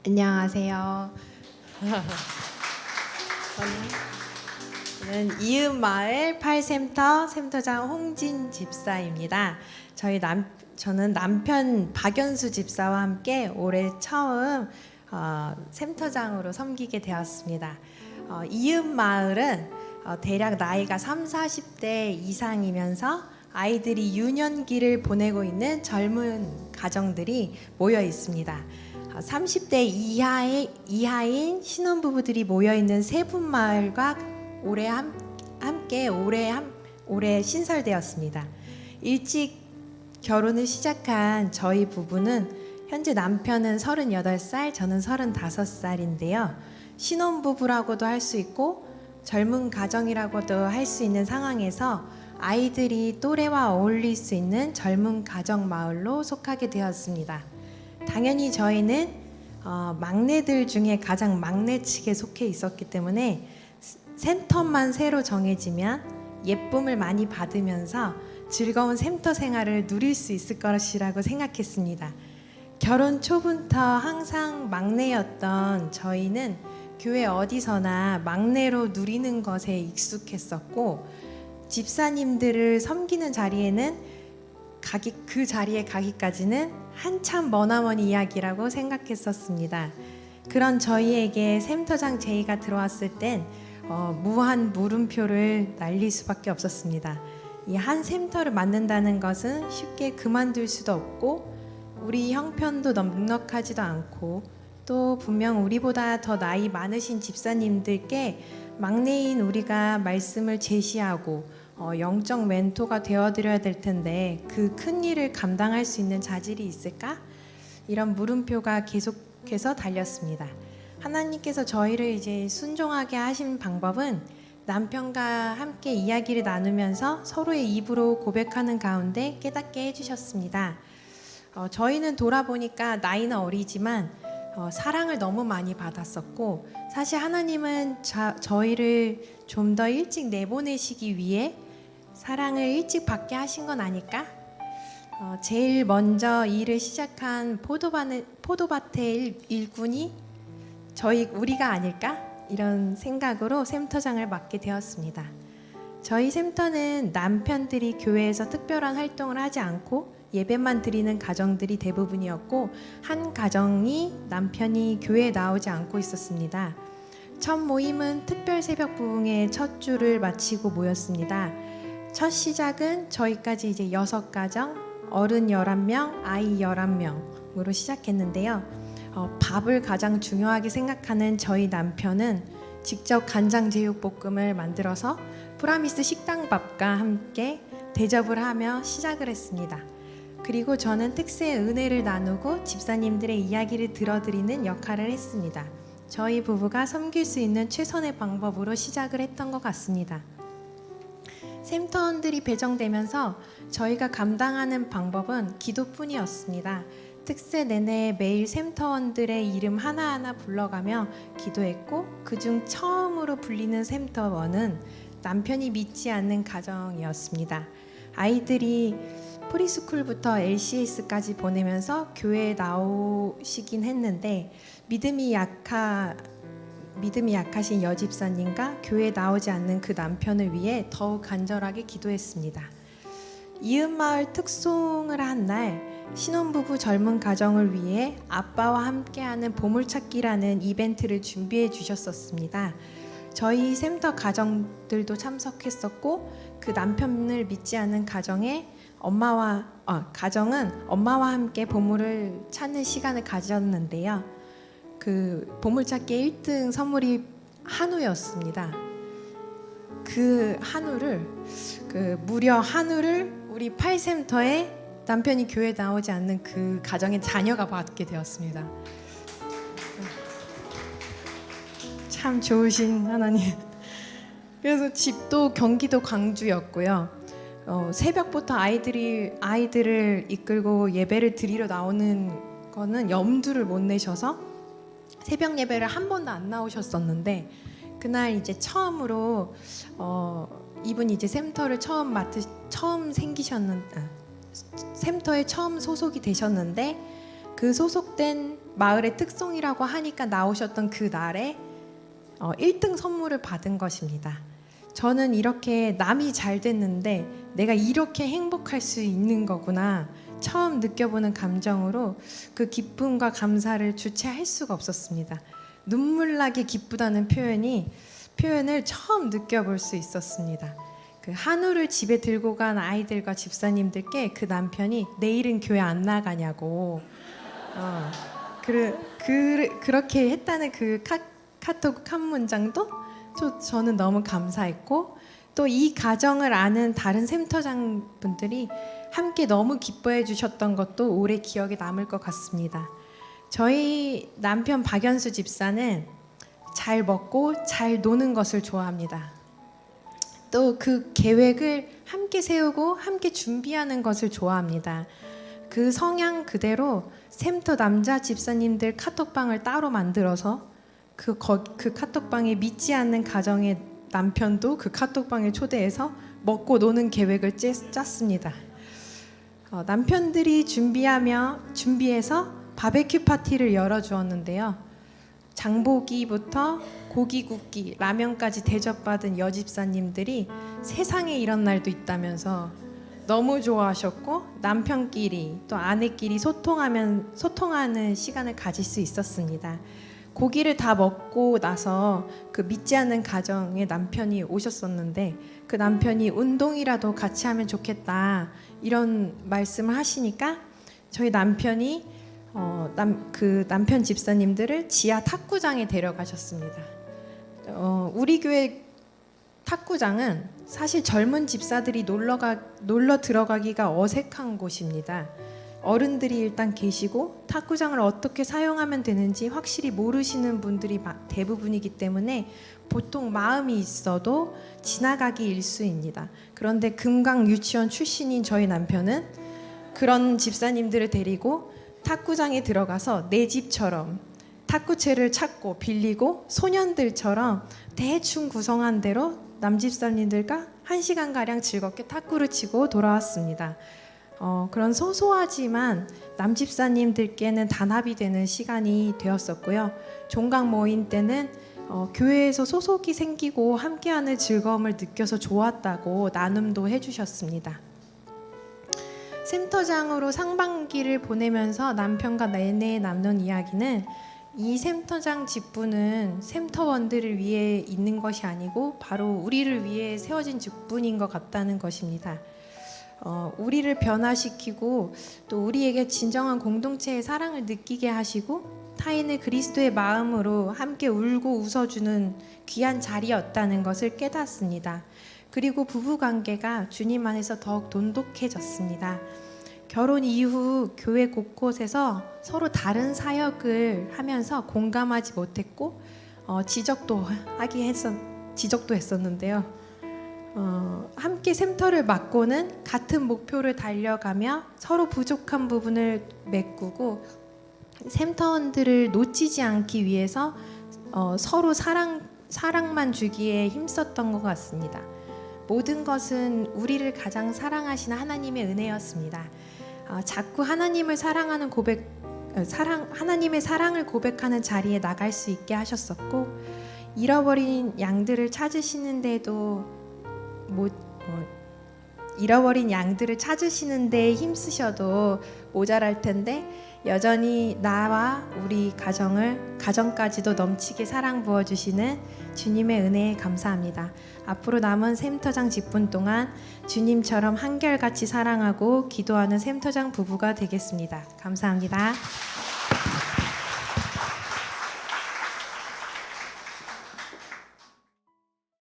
안녕하세요. 저는 이음마을 8센터 센터장 홍진 집사입니다. 저는 남편 박연수 집사와 함께 올해 처음 센터장으로 섬기게 되었습니다. 이음마을은 대략 나이가 30, 40대 이상이면서 아이들이 유년기를 보내고 있는 젊은 가정들이 모여 있습니다. 30대 이하인 신혼부부들이 모여있는 세분마을과 올해 신설되었습니다. 일찍 결혼을 시작한 저희 부부는 현재 남편은 38살, 저는 35살인데요. 신혼부부라고도 할 수 있고 젊은 가정이라고도 할 수 있는 상황에서 아이들이 또래와 어울릴 수 있는 젊은 가정 마을로 속하게 되었습니다. 당연히 저희는 막내들 중에 가장 막내 측에 속해 있었기 때문에 센터만 새로 정해지면 예쁨을 많이 받으면서 즐거운 센터 생활을 누릴 수 있을 것이라고 생각했습니다. 결혼 초부터 항상 막내였던 저희는 교회 어디서나 막내로 누리는 것에 익숙했었고, 집사님들을 섬기는 자리에는 그 자리에 가기까지는 한참 머나먼 이야기라고 생각했었습니다. 그런 저희에게 센터장 제의가 들어왔을 땐 무한 물음표를 날릴 수밖에 없었습니다. 이 한 센터를 맡는다는 것은 쉽게 그만둘 수도 없고, 우리 형편도 넉넉하지도 않고, 또 분명 우리보다 더 나이 많으신 집사님들께 막내인 우리가 말씀을 제시하고 영적 멘토가 되어드려야 될 텐데 그 큰 일을 감당할 수 있는 자질이 있을까? 이런 물음표가 계속해서 달렸습니다. 하나님께서 저희를 이제 순종하게 하신 방법은 남편과 함께 이야기를 나누면서 서로의 입으로 고백하는 가운데 깨닫게 해주셨습니다. 저희는 돌아보니까 나이는 어리지만 사랑을 너무 많이 받았었고, 사실 하나님은 저희를 좀 더 일찍 내보내시기 위해 사랑을 일찍 받게 하신 건 아닐까? 제일 먼저 일을 시작한 포도밭의 일꾼이 우리가 아닐까? 이런 생각으로 센터장을 맡게 되었습니다. 저희 센터는 남편들이 교회에서 특별한 활동을 하지 않고 예배만 드리는 가정들이 대부분이었고, 한 가정이 남편이 교회에 나오지 않고 있었습니다. 첫 모임은 특별 새벽 부흥의 첫 주를 마치고 모였습니다. 첫 시작은 저희까지 이제 6가정, 어른 11명, 아이 11명으로 시작했는데요. 밥을 가장 중요하게 생각하는 저희 남편은 직접 간장 제육볶음을 만들어서 프라미스 식당밥과 함께 대접을 하며 시작을 했습니다. 그리고 저는 특세의 은혜를 나누고 집사님들의 이야기를 들어드리는 역할을 했습니다. 저희 부부가 섬길 수 있는 최선의 방법으로 시작을 했던 것 같습니다. 센터원들이 배정되면서 저희가 감당하는 방법은 기도뿐이었습니다. 특세 내내 매일 센터원들의 이름 하나하나 불러가며 기도했고, 그중 처음으로 불리는 센터원은 남편이 믿지 않는 가정이었습니다. 아이들이 프리스쿨부터 LCS까지 보내면서 교회에 나오시긴 했는데 믿음이 약하신 여집사님과 교회에 나오지 않는 그 남편을 위해 더욱 간절하게 기도했습니다. 이음마을 특송을 한 날 신혼부부 젊은 가정을 위해 아빠와 함께하는 보물찾기라는 이벤트를 준비해 주셨었습니다. 저희 센터 가정들도 참석했었고, 그 남편을 믿지 않는 가정은 엄마와 함께 보물을 찾는 시간을 가졌는데요. 그 보물찾기 1등 선물이 한우였습니다. 무려 한우를 우리 8센터에 남편이 교회 나오지 않는 그 가정의 자녀가 받게 되었습니다. 참 좋으신 하나님. 그래서 집도 경기도 광주였고요. 새벽부터 아이들을 이끌고 예배를 드리러 나오는 거는 염두를 못 내셔서 새벽 예배를 한 번도 안 나오셨었는데, 그날 이제 처음으로 이분이 이제 센터를 센터에 처음 소속이 되셨는데 그 소속된 마을의 특송이라고 하니까 나오셨던 그 날에 1등 선물을 받은 것입니다. 저는 이렇게 남이 잘 됐는데 내가 이렇게 행복할 수 있는 거구나 처음 느껴보는 감정으로 그 기쁨과 감사를 주체할 수가 없었습니다. 눈물나게 기쁘다는 표현을 처음 느껴볼 수 있었습니다. 그 한우를 집에 들고 간 아이들과 집사님들께 그 남편이 내일은 교회 안 나가냐고 그렇게 했다는 그 카톡 한 문장도 저는 너무 감사했고, 또 이 가정을 아는 다른 샘터장 분들이 함께 너무 기뻐해 주셨던 것도 오래 기억에 남을 것 같습니다. 저희 남편 박연수 집사는 잘 먹고 잘 노는 것을 좋아합니다. 또 그 계획을 함께 세우고 함께 준비하는 것을 좋아합니다. 그 성향 그대로 샘터 남자 집사님들 카톡방을 따로 만들어서 그 카톡방에 믿지 않는 가정의 남편도 그 카톡방에 초대해서 먹고 노는 계획을 짰습니다. 남편들이 준비해서 바베큐 파티를 열어주었는데요. 장보기부터 고기 굽기, 라면까지 대접받은 여집사님들이 세상에 이런 날도 있다면서 너무 좋아하셨고, 남편끼리 또 아내끼리 소통하는 시간을 가질 수 있었습니다. 고기를 다 먹고 나서 그 믿지 않는 가정의 남편이 오셨었는데, 그 남편이 운동이라도 같이 하면 좋겠다 이런 말씀을 하시니까 저희 남편이 그 남편 집사님들을 지하 탁구장에 데려가셨습니다. 우리 교회 탁구장은 사실 젊은 집사들이 놀러 들어가기가 어색한 곳입니다. 어른들이 일단 계시고 탁구장을 어떻게 사용하면 되는지 확실히 모르시는 분들이 대부분이기 때문에 보통 마음이 있어도 지나가기 일쑤입니다. 그런데 금강 유치원 출신인 저희 남편은 그런 집사님들을 데리고 탁구장에 들어가서 내 집처럼 탁구채를 찾고 빌리고 소년들처럼 대충 구성한 대로 남집사님들과 1시간가량 즐겁게 탁구를 치고 돌아왔습니다. 그런 소소하지만 남집사님들께는 단합이 되는 시간이 되었었고요. 종강 모임 때는 교회에서 소속이 생기고 함께하는 즐거움을 느껴서 좋았다고 나눔도 해주셨습니다. 샘터장으로 상반기를 보내면서 남편과 내내 나눈 이야기는, 이 샘터장 직분은 샘터원들을 위해 있는 것이 아니고 바로 우리를 위해 세워진 직분인 것 같다는 것입니다. 우리를 변화시키고 또 우리에게 진정한 공동체의 사랑을 느끼게 하시고 타인을 그리스도의 마음으로 함께 울고 웃어주는 귀한 자리였다는 것을 깨닫습니다. 그리고 부부관계가 주님 안에서 더욱 돈독해졌습니다. 결혼 이후 교회 곳곳에서 서로 다른 사역을 하면서 공감하지 못했고 지적도 했었는데요. 함께 샘터를 맡고는 같은 목표를 달려가며 서로 부족한 부분을 메꾸고 샘터원들을 놓치지 않기 위해서 서로 사랑만 주기에 힘썼던 것 같습니다. 모든 것은 우리를 가장 사랑하시는 하나님의 은혜였습니다. 자꾸 하나님의 사랑을 고백하는 자리에 나갈 수 있게 하셨었고, 잃어버린 양들을 찾으시는데 힘쓰셔도 모자랄 텐데 여전히 나와 우리 가정까지도 넘치게 사랑 부어주시는 주님의 은혜에 감사합니다. 앞으로 남은 샘터장 직분 동안 주님처럼 한결같이 사랑하고 기도하는 샘터장 부부가 되겠습니다. 감사합니다.